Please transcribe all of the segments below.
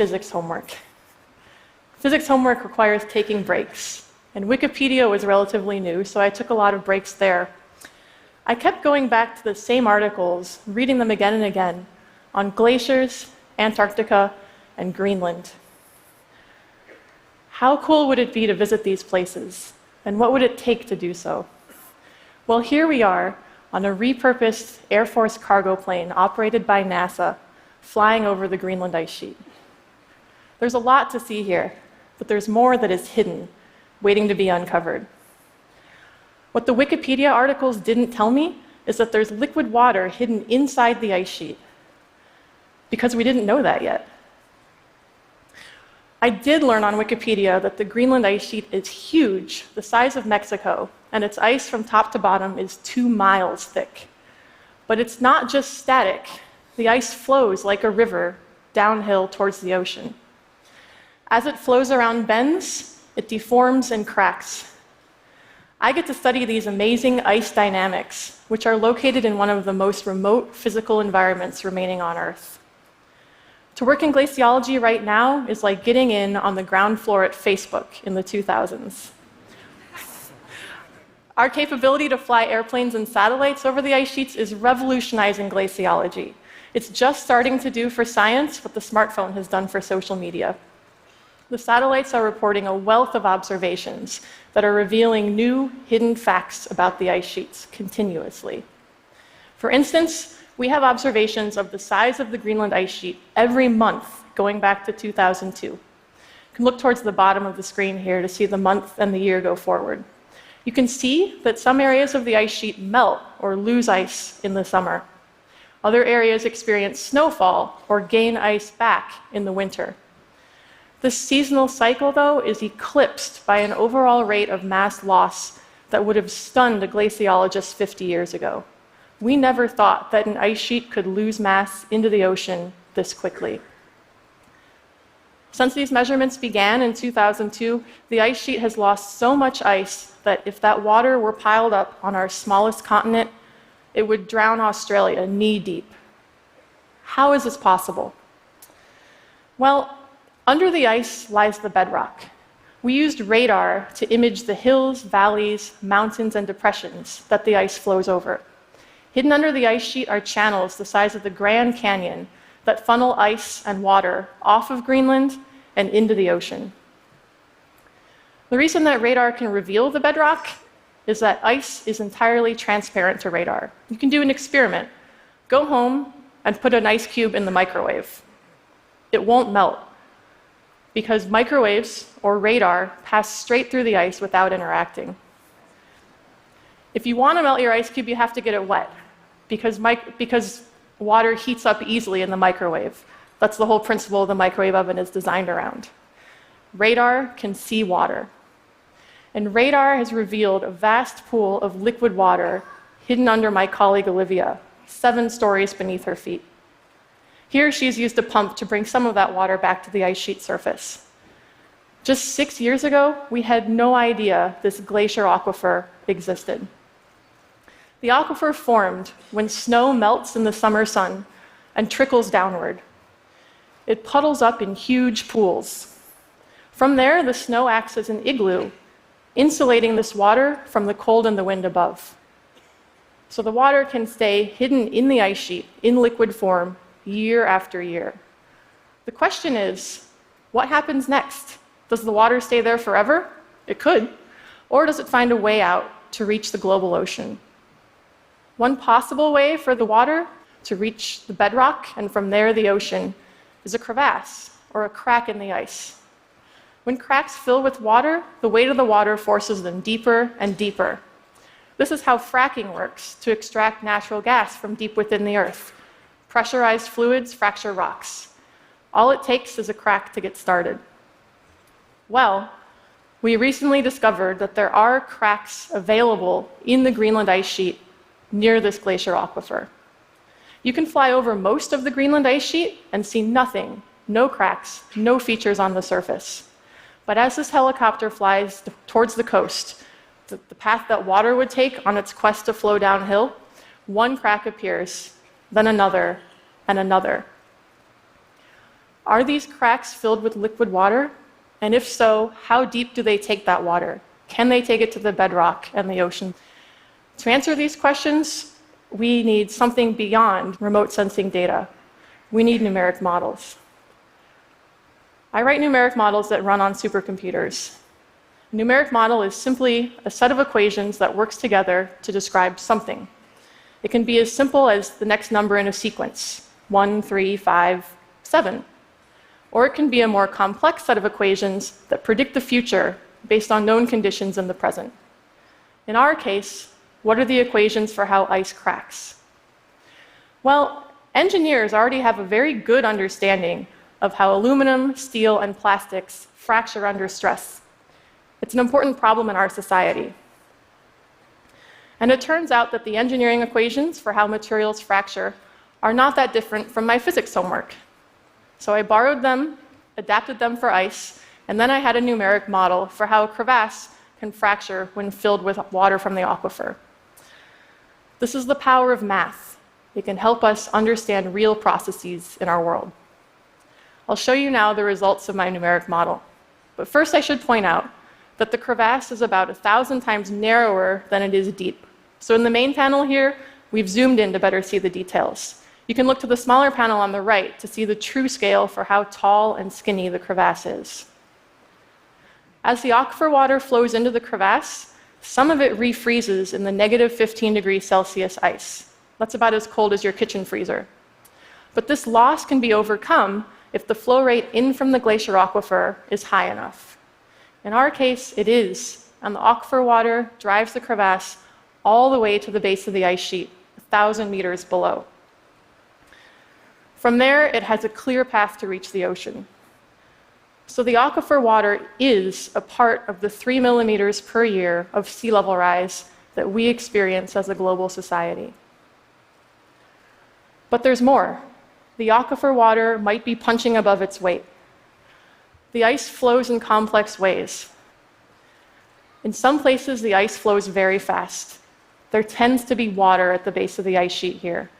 Physics homework. Physics homework requires taking breaks, and Wikipedia was relatively new, so I took a lot of breaks there. I kept going back to the same articles, reading them again and again, on glaciers, Antarctica, and Greenland. How cool would it be to visit these places, and what would it take to do so? Well, here we are on a repurposed Air Force cargo plane operated by NASA, flying over the Greenland ice sheet. There's a lot to see here, but there's more that is hidden, waiting to be uncovered. What the Wikipedia articles didn't tell me is that there's liquid water hidden inside the ice sheet, because we didn't know that yet. I did learn on Wikipedia that the Greenland ice sheet is huge, the size of Mexico, and its ice from top to bottom is 2 miles thick. But it's not just static. The ice flows like a river downhill towards the ocean. As it flows around bends, it deforms and cracks. I get to study these amazing ice dynamics, which are located in one of the most remote physical environments remaining on Earth. To work in glaciology right now is like getting in on the ground floor at Facebook in the 2000s. Our capability to fly airplanes and satellites over the ice sheets is revolutionizing glaciology. It's just starting to do for science what the smartphone has done for social media. The satellites are reporting a wealth of observations that are revealing new, hidden facts about the ice sheets continuously. For instance, we have observations of the size of the Greenland ice sheet every month going back to 2002. You can look towards the bottom of the screen here to see the month and the year go forward. You can see that some areas of the ice sheet melt or lose ice in the summer. Other areas experience snowfall or gain ice back in the winter. This seasonal cycle, though, is eclipsed by an overall rate of mass loss that would have stunned a glaciologist 50 years ago. We never thought that an ice sheet could lose mass into the ocean this quickly. Since these measurements began in 2002, the ice sheet has lost so much ice that if that water were piled up on our smallest continent, it would drown Australia knee-deep. How is this possible? Well, under the ice lies the bedrock. We used radar to image the hills, valleys, mountains, and depressions that the ice flows over. Hidden under the ice sheet are channels the size of the Grand Canyon that funnel ice and water off of Greenland and into the ocean. The reason that radar can reveal the bedrock is that ice is entirely transparent to radar. You can do an experiment. Go home and put an ice cube in the microwave. It won't melt, because microwaves, or radar, pass straight through the ice without interacting. If you want to melt your ice cube, you have to get it wet, because water heats up easily in the microwave. That's the whole principle the microwave oven is designed around. Radar can see water. And radar has revealed a vast pool of liquid water hidden under my colleague Olivia, 7 stories beneath her feet. Here, she's used a pump to bring some of that water back to the ice sheet surface. Just 6 years ago, we had no idea this glacier aquifer existed. The aquifer formed when snow melts in the summer sun and trickles downward. It puddles up in huge pools. From there, the snow acts as an igloo, insulating this water from the cold and the wind above. So the water can stay hidden in the ice sheet in liquid form year after year. The question is, what happens next? Does the water stay there forever? It could. Or does it find a way out to reach the global ocean? One possible way for the water to reach the bedrock and from there the ocean is a crevasse or a crack in the ice. When cracks fill with water, the weight of the water forces them deeper and deeper. This is how fracking works to extract natural gas from deep within the earth. Pressurized fluids fracture rocks. All it takes is a crack to get started. Well, we recently discovered that there are cracks available in the Greenland ice sheet near this glacier aquifer. You can fly over most of the Greenland ice sheet and see nothing, no cracks, no features on the surface. But as this helicopter flies towards the coast, the path that water would take on its quest to flow downhill, one crack appears, then another, and another. Are these cracks filled with liquid water? And if so, how deep do they take that water? Can they take it to the bedrock and the ocean? To answer these questions, we need something beyond remote sensing data. We need numeric models. I write numeric models that run on supercomputers. A numeric model is simply a set of equations that works together to describe something. It can be as simple as the next number in a sequence, 1, 3, 5, 7. Or it can be a more complex set of equations that predict the future based on known conditions in the present. In our case, what are the equations for how ice cracks? Well, engineers already have a very good understanding of how aluminum, steel, and plastics fracture under stress. It's an important problem in our society. And it turns out that the engineering equations for how materials fracture are not that different from my physics homework. So I borrowed them, adapted them for ice, and then I had a numeric model for how a crevasse can fracture when filled with water from the aquifer. This is the power of math. It can help us understand real processes in our world. I'll show you now the results of my numeric model. But first I should point out that the crevasse is about 1,000 times narrower than it is deep. So in the main panel here, we've zoomed in to better see the details. You can look to the smaller panel on the right to see the true scale for how tall and skinny the crevasse is. As the aquifer water flows into the crevasse, some of it refreezes in the negative 15 degrees Celsius ice. That's about as cold as your kitchen freezer. But this loss can be overcome if the flow rate in from the glacier aquifer is high enough. In our case, it is, and the aquifer water drives the crevasse all the way to the base of the ice sheet, 1,000 meters below. From there, it has a clear path to reach the ocean. So the aquifer water is a part of the 3 millimeters per year of sea level rise that we experience as a global society. But there's more. The aquifer water might be punching above its weight. The ice flows in complex ways. In some places, the ice flows very fast. There tends to be water at the base of the ice sheet here.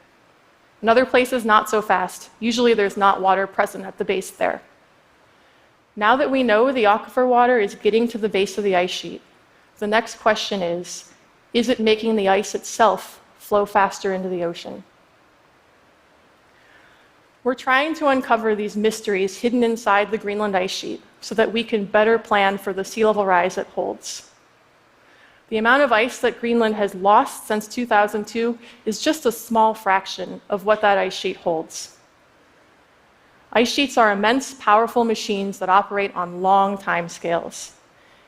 In other places, not so fast. Usually there's not water present at the base there. Now that we know the aquifer water is getting to the base of the ice sheet, the next question is it making the ice itself flow faster into the ocean? We're trying to uncover these mysteries hidden inside the Greenland ice sheet so that we can better plan for the sea level rise it holds. The amount of ice that Greenland has lost since 2002 is just a small fraction of what that ice sheet holds. Ice sheets are immense, powerful machines that operate on long time scales.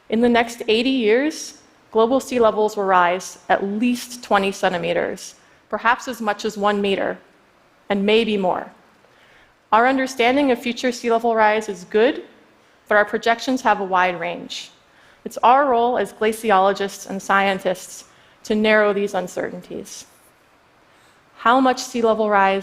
In the next 80 years, global sea levels will rise at least 20 centimeters, perhaps as much as 1 meter, and maybe more. Our understanding of future sea level rise is good, but our projections have a wide range. It's our role as glaciologists and scientists to narrow these uncertainties. How much sea level rise